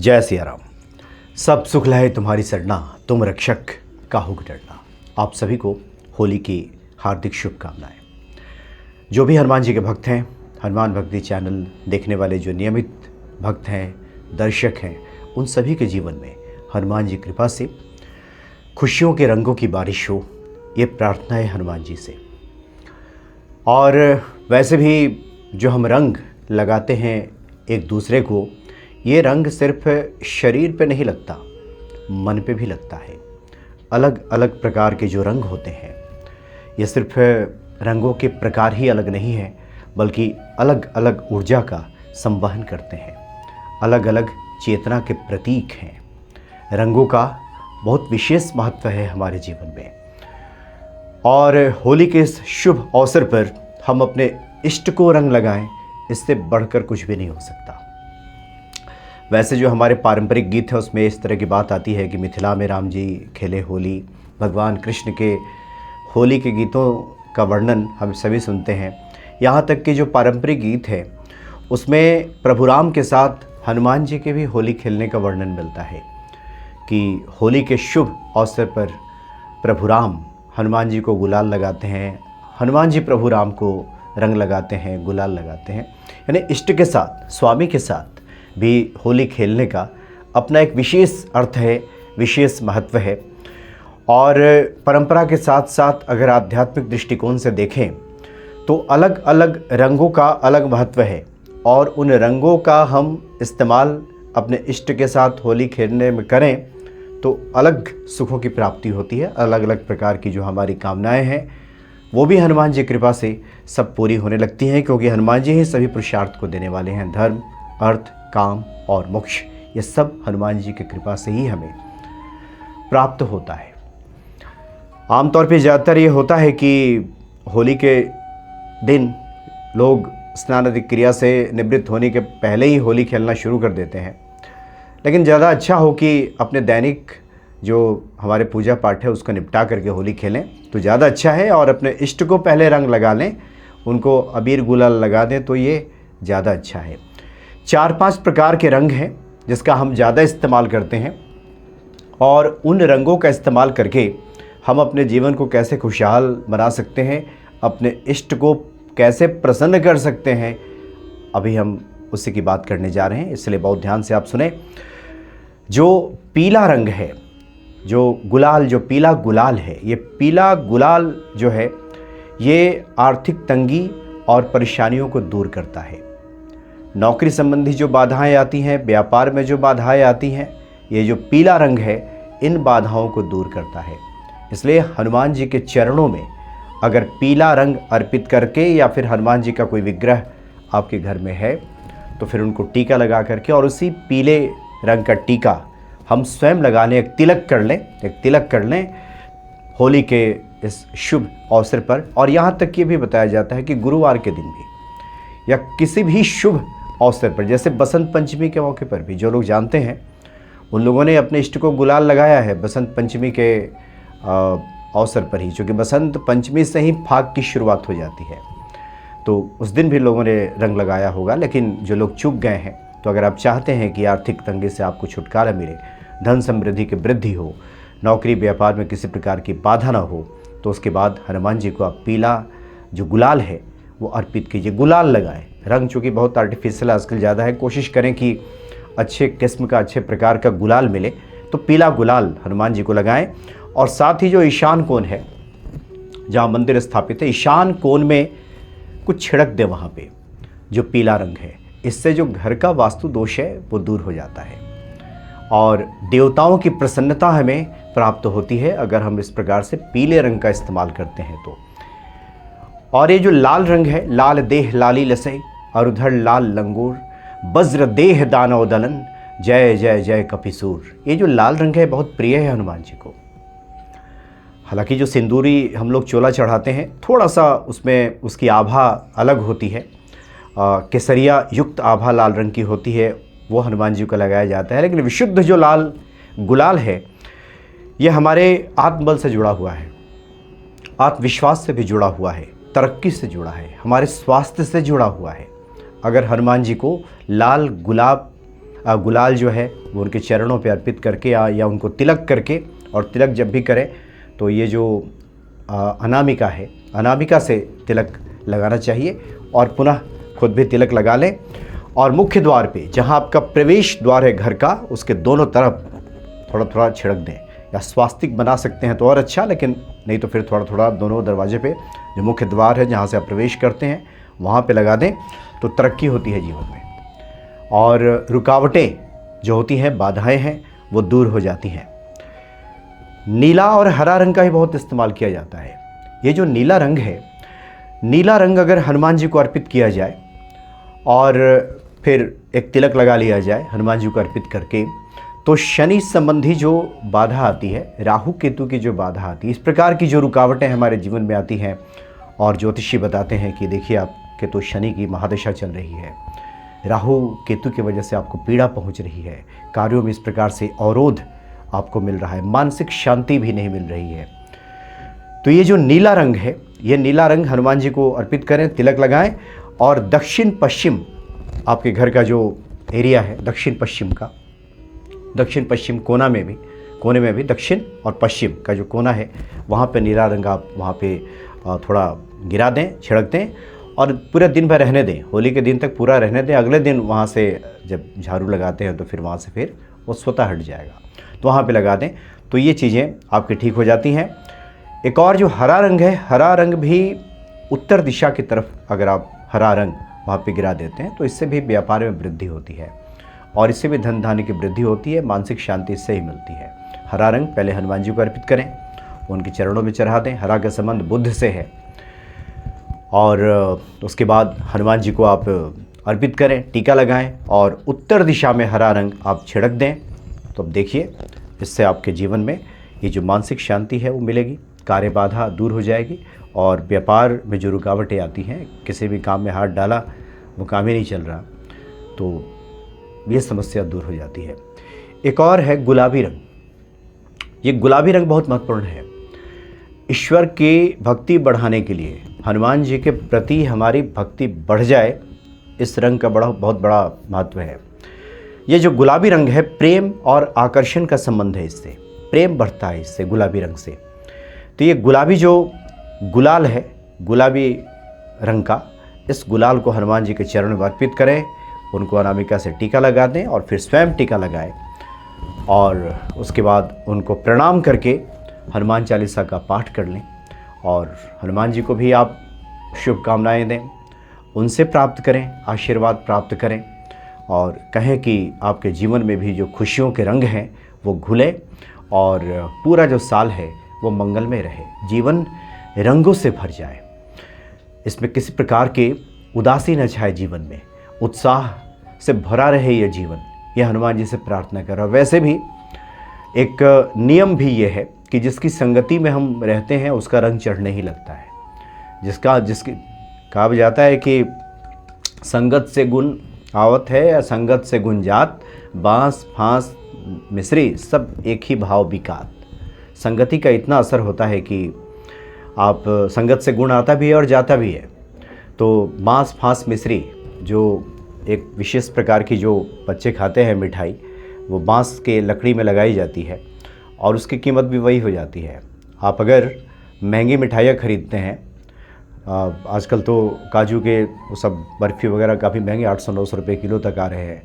जय सिया राम। सब सुख लहे तुम्हारी सरना, तुम रक्षक काहू को डरना। आप सभी को होली की हार्दिक शुभकामनाएं। जो भी हनुमान जी के भक्त हैं, हनुमान भक्ति चैनल देखने वाले जो नियमित भक्त हैं, दर्शक हैं, उन सभी के जीवन में हनुमान जी कृपा से खुशियों के रंगों की बारिश हो, ये प्रार्थना है हनुमान जी से। और वैसे भी जो हम रंग लगाते हैं एक दूसरे को, ये रंग सिर्फ शरीर पे नहीं लगता, मन पे भी लगता है। अलग अलग प्रकार के जो रंग होते हैं, ये सिर्फ रंगों के प्रकार ही अलग नहीं है, बल्कि अलग अलग ऊर्जा का संवहन करते हैं, अलग अलग चेतना के प्रतीक हैं। रंगों का बहुत विशेष महत्व है हमारे जीवन में। और होली के इस शुभ अवसर पर हम अपने इष्ट को रंग लगाएं, इससे बढ़कर कुछ भी नहीं हो सकता। वैसे जो हमारे पारंपरिक गीत हैं उसमें इस तरह की बात आती है कि मिथिला में राम जी खेले होली। भगवान कृष्ण के होली के गीतों का वर्णन हम सभी सुनते हैं। यहाँ तक कि जो पारंपरिक गीत है उसमें प्रभु राम के साथ हनुमान जी के भी होली खेलने का वर्णन मिलता है कि होली के शुभ अवसर पर प्रभु राम हनुमान जी को गुलाल लगाते हैं, हनुमान जी प्रभु राम को रंग लगाते हैं, गुलाल लगाते हैं। यानी इष्ट के साथ, स्वामी के साथ भी होली खेलने का अपना एक विशेष अर्थ है, विशेष महत्व है। और परंपरा के साथ साथ अगर आध्यात्मिक दृष्टिकोण से देखें तो अलग अलग रंगों का अलग महत्व है, और उन रंगों का हम इस्तेमाल अपने इष्ट के साथ होली खेलने में करें तो अलग सुखों की प्राप्ति होती है। अलग अलग प्रकार की जो हमारी कामनाएं हैं वो भी हनुमान जी कृपा से सब पूरी होने लगती हैं, क्योंकि हनुमान जी ही सभी पुरुषार्थ को देने वाले हैं। धर्म, अर्थ, काम और मोक्ष, ये सब हनुमान जी की कृपा से ही हमें प्राप्त होता है। आमतौर पे ज़्यादातर ये होता है कि होली के दिन लोग स्नान आदि क्रिया से निवृत्त होने के पहले ही होली खेलना शुरू कर देते हैं। लेकिन ज़्यादा अच्छा हो कि अपने दैनिक जो हमारे पूजा पाठ है उसको निपटा करके होली खेलें तो ज़्यादा अच्छा है। और अपने इष्ट को पहले रंग लगा लें, उनको अबीर गुलाल लगा दें तो ये ज़्यादा अच्छा है। 4-5 प्रकार के रंग हैं जिसका हम ज़्यादा इस्तेमाल करते हैं, और उन रंगों का इस्तेमाल करके हम अपने जीवन को कैसे खुशहाल बना सकते हैं, अपने इष्ट को कैसे प्रसन्न कर सकते हैं, अभी हम उसी की बात करने जा रहे हैं। इसलिए बहुत ध्यान से आप सुने। जो पीला रंग है, जो गुलाल, जो पीला गुलाल है, ये पीला गुलाल जो है ये आर्थिक तंगी और परेशानियों को दूर करता है। नौकरी संबंधी जो बाधाएं आती हैं, व्यापार में जो बाधाएं आती हैं, ये जो पीला रंग है इन बाधाओं को दूर करता है। इसलिए हनुमान जी के चरणों में अगर पीला रंग अर्पित करके, या फिर हनुमान जी का कोई विग्रह आपके घर में है तो फिर उनको टीका लगा करके, और उसी पीले रंग का टीका हम स्वयं लगा लें, एक तिलक कर लें होली के इस शुभ अवसर पर। और यहाँ तक ये भी बताया जाता है कि गुरुवार के दिन भी या किसी भी शुभ अवसर पर, जैसे बसंत पंचमी के मौके पर भी, जो लोग जानते हैं उन लोगों ने अपने इष्ट को गुलाल लगाया है बसंत पंचमी के अवसर पर ही, क्योंकि बसंत पंचमी से ही फाग की शुरुआत हो जाती है, तो उस दिन भी लोगों ने रंग लगाया होगा। लेकिन जो लोग चूक गए हैं, तो अगर आप चाहते हैं कि आर्थिक तंगी से आपको छुटकारा मिले, धन समृद्धि की वृद्धि हो, नौकरी व्यापार में किसी प्रकार की बाधा ना हो, तो उसके बाद हनुमान जी को आप पीला जो गुलाल है वो अर्पित कीजिए, गुलाल लगाएं। रंग चूँकि बहुत आर्टिफिशियल आजकल ज़्यादा है, कोशिश करें कि अच्छे किस्म का, अच्छे प्रकार का गुलाल मिले, तो पीला गुलाल हनुमान जी को लगाएं। और साथ ही जो ईशान कोण है जहाँ मंदिर स्थापित है, ईशान कोण में कुछ छिड़क दे वहाँ पे जो पीला रंग है। इससे जो घर का वास्तु दोष है वो दूर हो जाता है, और देवताओं की प्रसन्नता हमें प्राप्त होती है अगर हम इस प्रकार से पीले रंग का इस्तेमाल करते हैं तो। और ये जो लाल रंग है, लाल देह लाली लसै, अरुधर लाल लंगूर, वज्र देह दानव दलन, जय जय जय कपिसूर, ये जो लाल रंग है बहुत प्रिय है हनुमान जी को। हालांकि जो सिंदूरी हम लोग चोला चढ़ाते हैं, थोड़ा सा उसमें उसकी आभा अलग होती है, केसरिया युक्त आभा लाल रंग की होती है, वो हनुमान जी को लगाया जाता है। लेकिन विशुद्ध जो लाल गुलाल है ये हमारे आत्मबल से जुड़ा हुआ है, आत्मविश्वास से भी जुड़ा हुआ है, तरक्की से जुड़ा है, हमारे स्वास्थ्य से जुड़ा हुआ है। अगर हनुमान जी को लाल गुलाब गुलाल जो है वो उनके चरणों पे अर्पित करके या उनको तिलक करके, और तिलक जब भी करें तो ये जो अनामिका है, अनामिका से तिलक लगाना चाहिए और पुनः खुद भी तिलक लगा लें। और मुख्य द्वार पे जहाँ आपका प्रवेश द्वार है घर का, उसके दोनों तरफ थोड़ा थोड़ा छिड़क दें, या स्वास्तिक बना सकते हैं तो और अच्छा, लेकिन नहीं तो फिर थोड़ा थोड़ा दोनों दरवाजे पे जो मुख्य द्वार है जहाँ से आप प्रवेश करते हैं वहाँ पे लगा दें, तो तरक्की होती है जीवन में। और रुकावटें जो होती हैं, बाधाएं हैं, वो दूर हो जाती हैं। नीला और हरा रंग का ही बहुत इस्तेमाल किया जाता है। ये जो नीला रंग है, नीला रंग अगर हनुमान जी को अर्पित किया जाए और फिर एक तिलक लगा लिया जाए हनुमान जी को अर्पित करके, तो शनि संबंधी जो बाधा आती है, राहु केतु की जो बाधा आती है, इस प्रकार की जो रुकावटें हमारे जीवन में आती हैं, और ज्योतिषी बताते हैं कि देखिए आपके तो शनि की महादशा चल रही है, राहु केतु की वजह से आपको पीड़ा पहुंच रही है, कार्यों में इस प्रकार से अवरोध आपको मिल रहा है, मानसिक शांति भी नहीं मिल रही है। तो ये जो नीला रंग है, ये नीला रंग हनुमान जी को अर्पित करें, तिलक लगाएं, और दक्षिण पश्चिम आपके घर का जो एरिया है, दक्षिण पश्चिम का, दक्षिण पश्चिम कोने में भी दक्षिण और पश्चिम का जो कोना है, वहाँ पे नीला रंग आप वहाँ पे थोड़ा गिरा दें, छिड़क दें, और पूरे दिन भर रहने दें, होली के दिन तक पूरा रहने दें। अगले दिन वहाँ से जब झाड़ू लगाते हैं तो फिर वहाँ से फिर वो स्वतः हट जाएगा, तो वहाँ पे लगा दें, तो ये चीज़ें आपकी ठीक हो जाती हैं। एक और जो हरा रंग है, हरा रंग भी उत्तर दिशा की तरफ अगर आप हरा रंग वहाँ पे गिरा देते हैं तो इससे भी व्यापार में वृद्धि होती है, और इससे भी धन धान्य की वृद्धि होती है, मानसिक शांति इससे ही मिलती है। हरा रंग पहले हनुमान जी को अर्पित करें, उनके चरणों में चढ़ा दें। हरा का संबंध बुद्ध से है, और उसके बाद हनुमान जी को आप अर्पित करें, टीका लगाएं, और उत्तर दिशा में हरा रंग आप छिड़क दें। तो अब देखिए, इससे आपके जीवन में ये जो मानसिक शांति है वो मिलेगी, कार्य बाधा दूर हो जाएगी, और व्यापार में जो रुकावटें आती हैं, किसी भी काम में हाथ डाला वो काम ही नहीं चल रहा, तो ये समस्या दूर हो जाती है। एक और है गुलाबी रंग। ये गुलाबी रंग बहुत महत्वपूर्ण है। ईश्वर की भक्ति बढ़ाने के लिए, हनुमान जी के प्रति हमारी भक्ति बढ़ जाए, इस रंग का बहुत बड़ा महत्व है। ये जो गुलाबी रंग है, प्रेम और आकर्षण का संबंध है, इससे प्रेम बढ़ता है इससे, गुलाबी रंग से। तो ये गुलाबी जो गुलाल है, गुलाबी रंग का, इस गुलाल को हनुमान जी के चरणों में अर्पित करें, उनको अनामिका से टीका लगा दें, और फिर स्वयं टीका लगाएं, और उसके बाद उनको प्रणाम करके हनुमान चालीसा का पाठ कर लें, और हनुमान जी को भी आप शुभकामनाएं दें, उनसे प्राप्त करें, आशीर्वाद प्राप्त करें, और कहें कि आपके जीवन में भी जो खुशियों के रंग हैं वो घुले, और पूरा जो साल है वो मंगलमय रहे, जीवन रंगों से भर जाए, इसमें किसी प्रकार के उदासी न छाए, जीवन में उत्साह से भरा रहे ये जीवन। ये हनुमान जी से प्रार्थना कर रहा। वैसे भी एक नियम भी ये है कि जिसकी संगति में हम रहते हैं उसका रंग चढ़ने ही लगता है। जिसकी कहा जाता है कि संगत से गुण आवत है, या संगत से गुण जात, बांस फांस मिश्री सब एक ही भाव बिकात। संगति का इतना असर होता है कि आप संगत से गुण आता भी है और जाता भी है। तो बांस फांस मिश्री जो एक विशेष प्रकार की जो बच्चे खाते हैं मिठाई, वो बांस के लकड़ी में लगाई जाती है, और उसकी कीमत भी वही हो जाती है। आप अगर महंगी मिठाइयाँ ख़रीदते हैं, आजकल तो काजू के वो सब बर्फ़ी वगैरह काफ़ी महंगे 800-900 रुपये किलो तक आ रहे हैं,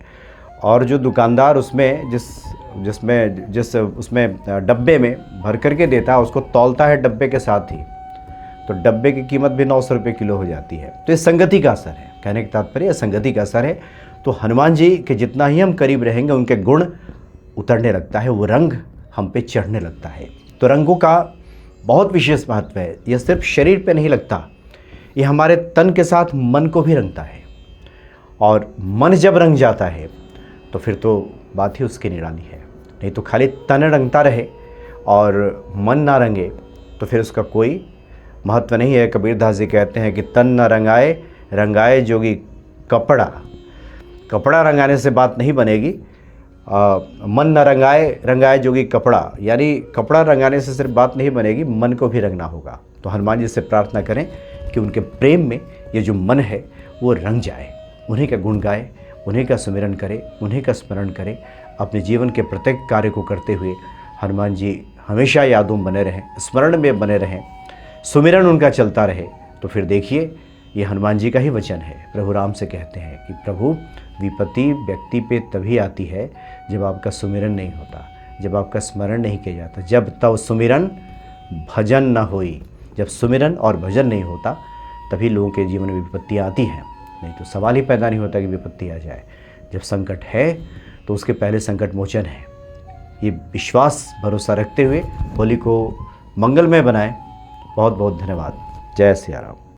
और जो दुकानदार उसमें जिस उसमें डब्बे में भर करके देता है, उसको तौलता है डब्बे के साथ ही, तो डब्बे की कीमत भी 900 रुपये किलो हो जाती है। तो ये संगति का असर है, कहने का तात्पर्य संगति का असर है। तो हनुमान जी के जितना ही हम करीब रहेंगे, उनके गुण उतरने लगता है, वो रंग हम पे चढ़ने लगता है। तो रंगों का बहुत विशेष महत्व है। यह सिर्फ शरीर पे नहीं लगता, ये हमारे तन के साथ मन को भी रंगता है, और मन जब रंग जाता है तो फिर तो बात ही उसकी निराली है। नहीं तो खाली तन रंगता रहे और मन ना रंगे तो फिर उसका कोई महत्व नहीं है। कबीरदास जी कहते हैं कि तन न रंगाए, रंगाए जोगी कपड़ा। कपड़ा रंगाने से बात नहीं बनेगी, मन न रंगाए, रंगाए जोगी कपड़ा, यानी कपड़ा रंगाने से सिर्फ बात नहीं बनेगी, मन को भी रंगना होगा। तो हनुमान जी से प्रार्थना करें कि उनके प्रेम में ये जो मन है वो रंग जाए, उन्हीं का गुण गाए, उन्हीं का सुमिरन करें, उन्हीं का स्मरण करें। अपने जीवन के प्रत्येक कार्य को करते हुए हनुमान जी हमेशा यादों में बने रहें, स्मरण में बने रहें, सुमिरन उनका चलता रहे। तो फिर देखिए, ये हनुमान जी का ही वचन है। प्रभु राम से कहते हैं कि प्रभु, विपत्ति व्यक्ति पे तभी आती है जब आपका सुमिरन नहीं होता, जब आपका स्मरण नहीं किया जाता, जब तब सुमिरन भजन न होई। जब सुमिरन और भजन नहीं होता तभी लोगों के जीवन में विपत्तियाँ आती हैं, नहीं तो सवाल ही पैदा नहीं होता कि विपत्ति आ जाए। जब संकट है तो उसके पहले संकट मोचन है। ये विश्वास भरोसा रखते हुए होली को मंगलमय बनाएं। बहुत बहुत धन्यवाद। जय सिया राम।